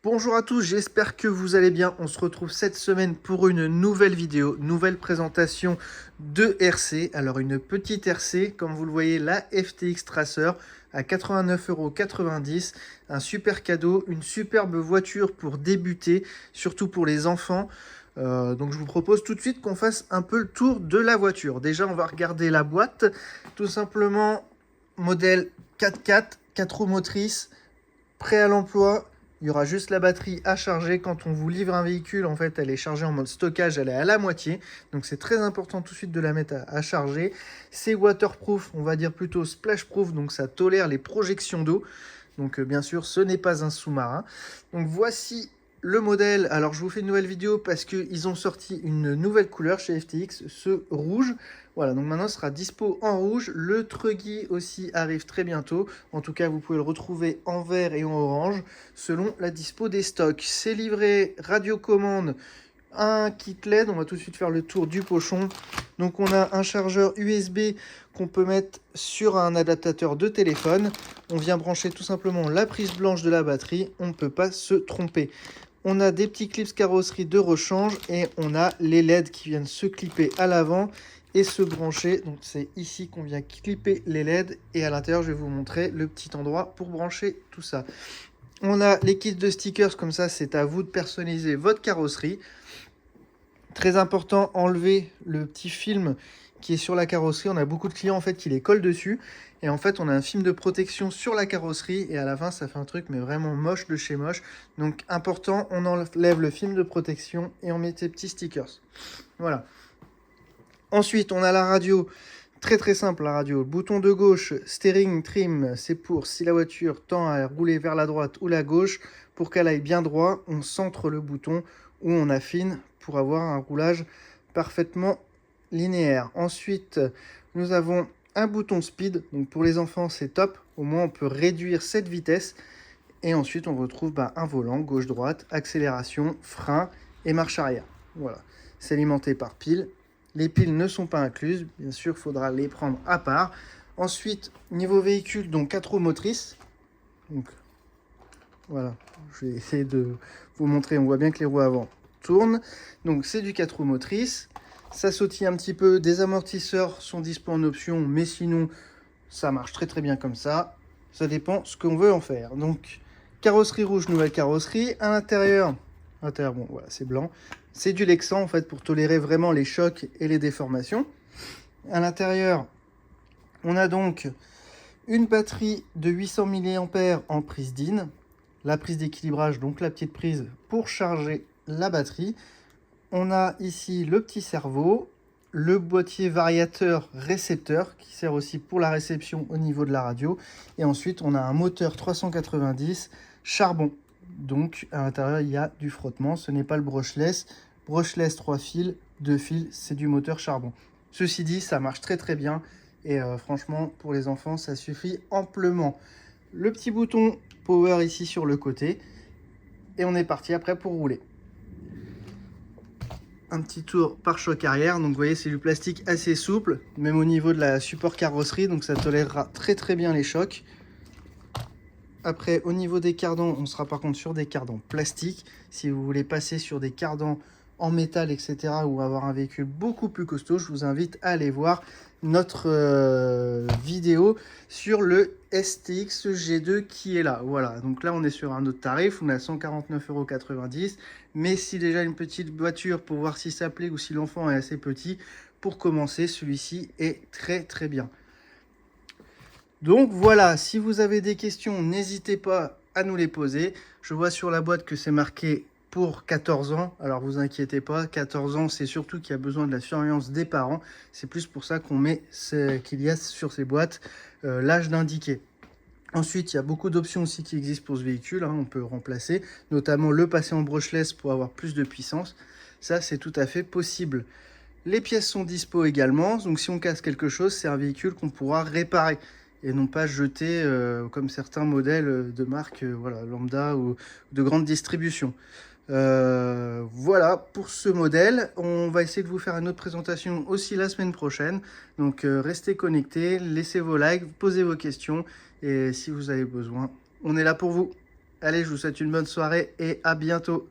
Bonjour à tous, j'espère que vous allez bien. On se retrouve cette semaine pour une nouvelle vidéo, nouvelle présentation de RC. Alors une petite RC, comme vous le voyez, la FTX Tracer à 89,90 €. Un super cadeau, une superbe voiture pour débuter, surtout pour les enfants. Donc je vous propose tout de suite qu'on fasse un peu le tour de la voiture. Déjà, on va regarder la boîte. Tout simplement, modèle 4x4, 4 roues motrices, prêt à l'emploi. Il y aura juste la batterie à charger. Quand on vous livre un véhicule, en fait, elle est chargée en mode stockage, elle est à la moitié. Donc c'est très important tout de suite de la mettre à charger. C'est waterproof, on va dire plutôt splashproof, donc ça tolère les projections d'eau. Donc bien sûr, ce n'est pas un sous-marin. Donc voici le modèle. Alors je vous fais une nouvelle vidéo parce qu'ils ont sorti une nouvelle couleur chez FTX, ce rouge. Voilà, donc maintenant ce sera dispo en rouge. Le Truggy aussi arrive très bientôt. En tout cas, vous pouvez le retrouver en vert et en orange selon la dispo des stocks. C'est livré radiocommande, un kit LED. On va tout de suite faire le tour du pochon. Donc on a un chargeur USB qu'on peut mettre sur un adaptateur de téléphone. On vient brancher tout simplement la prise blanche de la batterie. On ne peut pas se tromper. On a des petits clips carrosserie de rechange et on a les LED qui viennent se clipper à l'avant et se brancher. Donc c'est ici qu'on vient clipper les LED et à l'intérieur je vais vous montrer le petit endroit pour brancher tout ça. On a les kits de stickers, comme ça c'est à vous de personnaliser votre carrosserie. Très important, enlever le petit film qui est sur la carrosserie. On a beaucoup de clients en fait qui les collent dessus. Et en fait, on a un film de protection sur la carrosserie. Et à la fin, ça fait un truc mais vraiment moche de chez moche. Donc important, on enlève le film de protection et on met ces petits stickers. Voilà. Ensuite, on a la radio. Très très simple la radio. Bouton de gauche, steering trim, c'est pour si la voiture tend à rouler vers la droite ou la gauche. Pour qu'elle aille bien droit, on centre le bouton ou on affine pour avoir un roulage parfaitement linéaire. Ensuite, nous avons un bouton speed. Donc pour les enfants, c'est top. Au moins, on peut réduire cette vitesse. Et ensuite, on retrouve un volant gauche-droite, accélération, frein et marche arrière. Voilà. C'est alimenté par pile. Les piles ne sont pas incluses. Bien sûr, il faudra les prendre à part. Ensuite, niveau véhicule, donc 4 roues motrices. Donc, voilà. Je vais essayer de vous montrer. On voit bien que les roues avant tournent. Donc, c'est du 4 roues motrices. Ça sautille un petit peu. Des amortisseurs sont dispo en option. Mais sinon, ça marche très très bien comme ça. Ça dépend ce qu'on veut en faire. Donc, carrosserie rouge, nouvelle carrosserie. À l'intérieur, bon, voilà, c'est blanc. C'est du Lexan, en fait, pour tolérer vraiment les chocs et les déformations. À l'intérieur, on a donc une batterie de 800 mAh en prise DIN. La prise d'équilibrage, donc la petite prise pour charger la batterie. On a ici le petit cerveau, le boîtier variateur récepteur qui sert aussi pour la réception au niveau de la radio. Et ensuite, on a un moteur 390 charbon. Donc, à l'intérieur, il y a du frottement. Ce n'est pas le brushless. Brushless 3 fils, 2 fils, c'est du moteur charbon. Ceci dit, ça marche très très bien. Et franchement, pour les enfants, ça suffit amplement. Le petit bouton power ici sur le côté. Et on est parti après pour rouler. Un petit tour pare-choc arrière. Donc vous voyez, c'est du plastique assez souple, même au niveau de la support carrosserie. Donc ça tolérera très très bien les chocs. Après, au niveau des cardans, on sera par contre sur des cardans plastiques. Si vous voulez passer sur des cardans en métal, etc., ou avoir un véhicule beaucoup plus costaud, je vous invite à aller voir notre vidéo sur le STX G2 qui est là. Voilà, donc là on est sur un autre tarif, on est à 149,90 €. Mais si déjà une petite voiture pour voir si ça plaît ou si l'enfant est assez petit, pour commencer, celui-ci est très très bien. Donc voilà, si vous avez des questions, n'hésitez pas à nous les poser. Je vois sur la boîte que c'est marqué pour 14 ans. Alors vous inquiétez pas, 14 ans, c'est surtout qu'il y a besoin de la surveillance des parents. C'est plus pour ça qu'on met qu'il y a sur ces boîtes l'âge d'indiqué. Ensuite, il y a beaucoup d'options aussi qui existent pour ce véhicule. On peut remplacer, notamment le passer en brushless pour avoir plus de puissance. Ça, c'est tout à fait possible. Les pièces sont dispo également. Donc si on casse quelque chose, c'est un véhicule qu'on pourra réparer et non pas jeter comme certains modèles de marque voilà, lambda ou de grande distribution. Voilà pour ce modèle. On va essayer de vous faire une autre présentation aussi la semaine prochaine. Donc restez connectés, laissez vos likes, posez vos questions et si vous avez besoin, on est là pour vous. Allez, je vous souhaite une bonne soirée et à bientôt.